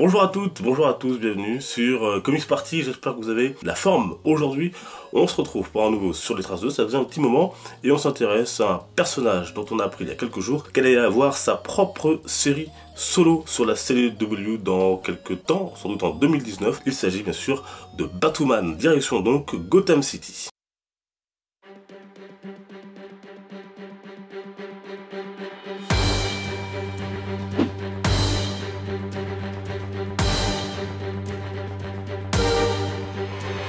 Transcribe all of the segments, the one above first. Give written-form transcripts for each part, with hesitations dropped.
Bonjour à toutes, bonjour à tous, bienvenue sur Comics Party, j'espère que vous avez la forme. Aujourd'hui, on se retrouve pour un nouveau Sur les traces 2, ça faisait un petit moment, et on s'intéresse à un personnage dont on a appris il y a quelques jours qu'elle allait avoir sa propre série solo sur la CW dans quelques temps, sans doute en 2019. Il s'agit bien sûr de Batwoman, direction donc Gotham City.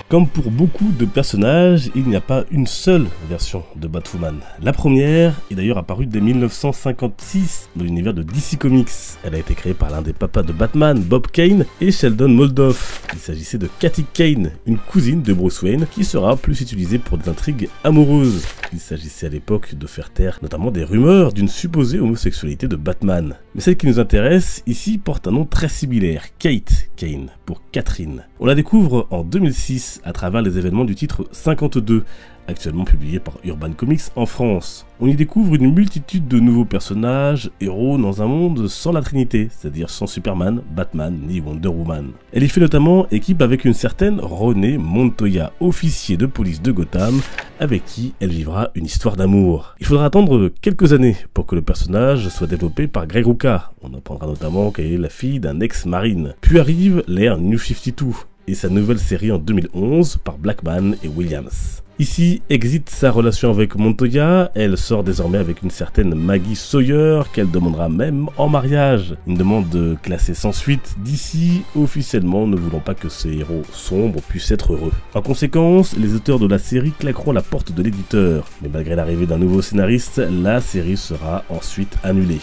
Comme pour beaucoup de personnages, il n'y a pas une seule version de Batwoman. La première est d'ailleurs apparue dès 1956 dans l'univers de DC Comics. Elle a été créée par l'un des papas de Batman, Bob Kane, et Sheldon Moldoff. Il s'agissait de Katy Kane, une cousine de Bruce Wayne, qui sera plus utilisée pour des intrigues amoureuses. Il s'agissait à l'époque de faire taire notamment des rumeurs d'une supposée homosexualité de Batman. Mais celle qui nous intéresse ici porte un nom très similaire, Kate Kane, pour Catherine. On la découvre en 2006 à travers les événements du titre 52, actuellement publié par Urban Comics en France. On y découvre une multitude de nouveaux personnages, héros dans un monde sans la Trinité, c'est-à-dire sans Superman, Batman ni Wonder Woman. Elle y fait notamment équipe avec une certaine Renée Montoya, officier de police de Gotham, avec qui elle vivra une histoire d'amour. Il faudra attendre quelques années pour que le personnage soit développé par Greg Rucka. On apprendra notamment qu'elle est la fille d'un ex-marine. Puis arrive l'ère New 52, et sa nouvelle série en 2011 par Blackman et Williams. Ici, exit sa relation avec Montoya, elle sort désormais avec une certaine Maggie Sawyer qu'elle demandera même en mariage. Une demande classée sans suite d'ici, officiellement ne voulant pas que ces héros sombres puissent être heureux. En conséquence, les auteurs de la série claqueront la porte de l'éditeur, mais malgré l'arrivée d'un nouveau scénariste, la série sera ensuite annulée.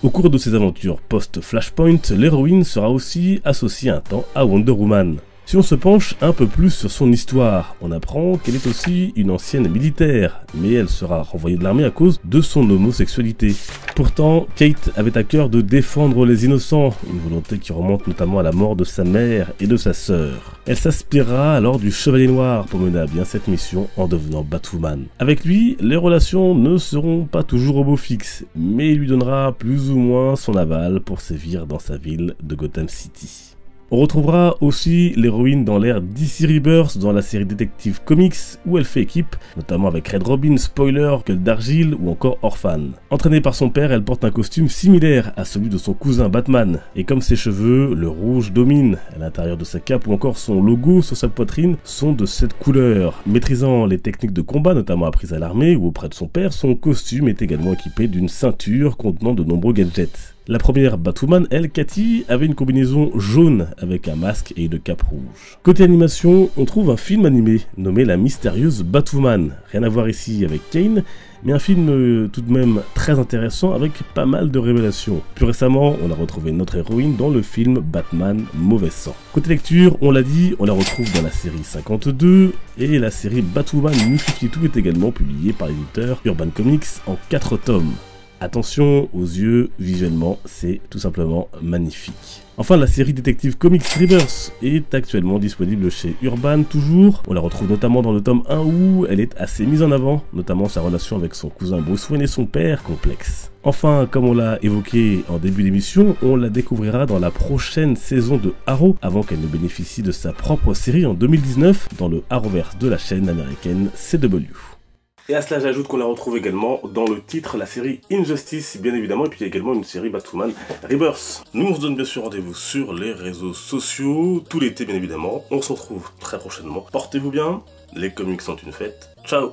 Au cours de ses aventures post-Flashpoint, l'héroïne sera aussi associée un temps à Wonder Woman. Si on se penche un peu plus sur son histoire, on apprend qu'elle est aussi une ancienne militaire, mais elle sera renvoyée de l'armée à cause de son homosexualité. Pourtant, Kate avait à cœur de défendre les innocents, une volonté qui remonte notamment à la mort de sa mère et de sa sœur. Elle s'inspirera alors du Chevalier Noir pour mener à bien cette mission en devenant Batwoman. Avec lui, les relations ne seront pas toujours homofixes, mais il lui donnera plus ou moins son aval pour sévir dans sa ville de Gotham City. On retrouvera aussi l'héroïne dans l'ère DC Rebirth dans la série Detective Comics où elle fait équipe, notamment avec Red Robin, Spoiler, Gueule d'Argile ou encore Orphan. Entraînée par son père, elle porte un costume similaire à celui de son cousin Batman. Et comme ses cheveux, le rouge domine à l'intérieur de sa cape ou encore son logo sur sa poitrine sont de cette couleur. Maîtrisant les techniques de combat, notamment apprises à l'armée ou auprès de son père, son costume est également équipé d'une ceinture contenant de nombreux gadgets. La première Batwoman, elle, Katy, avait une combinaison jaune avec un masque et une cape rouge. Côté animation, on trouve un film animé nommé La Mystérieuse Batwoman. Rien à voir ici avec Kane, mais un film tout de même très intéressant avec pas mal de révélations. Plus récemment, on a retrouvé notre héroïne dans le film Batman Mauvais Sang. Côté lecture, on l'a dit, on la retrouve dans la série 52 et la série Batwoman New 52 est également publiée par l'éditeur Urban Comics en 4 tomes. Attention aux yeux, visuellement, c'est tout simplement magnifique. Enfin, la série Detective Comics Rebirth est actuellement disponible chez Urban toujours. On la retrouve notamment dans le tome 1 où elle est assez mise en avant, notamment sa relation avec son cousin Bruce Wayne et son père complexe. Enfin, comme on l'a évoqué en début d'émission, on la découvrira dans la prochaine saison de Arrow avant qu'elle ne bénéficie de sa propre série en 2019 dans le Arrowverse de la chaîne américaine CW. Et à cela, j'ajoute qu'on la retrouve également dans le titre, la série Injustice, bien évidemment, et puis il y a également une série Batwoman Rebirth. Nous, on se donne bien sûr rendez-vous sur les réseaux sociaux, tout l'été, bien évidemment. On se retrouve très prochainement. Portez-vous bien, les comics sont une fête. Ciao!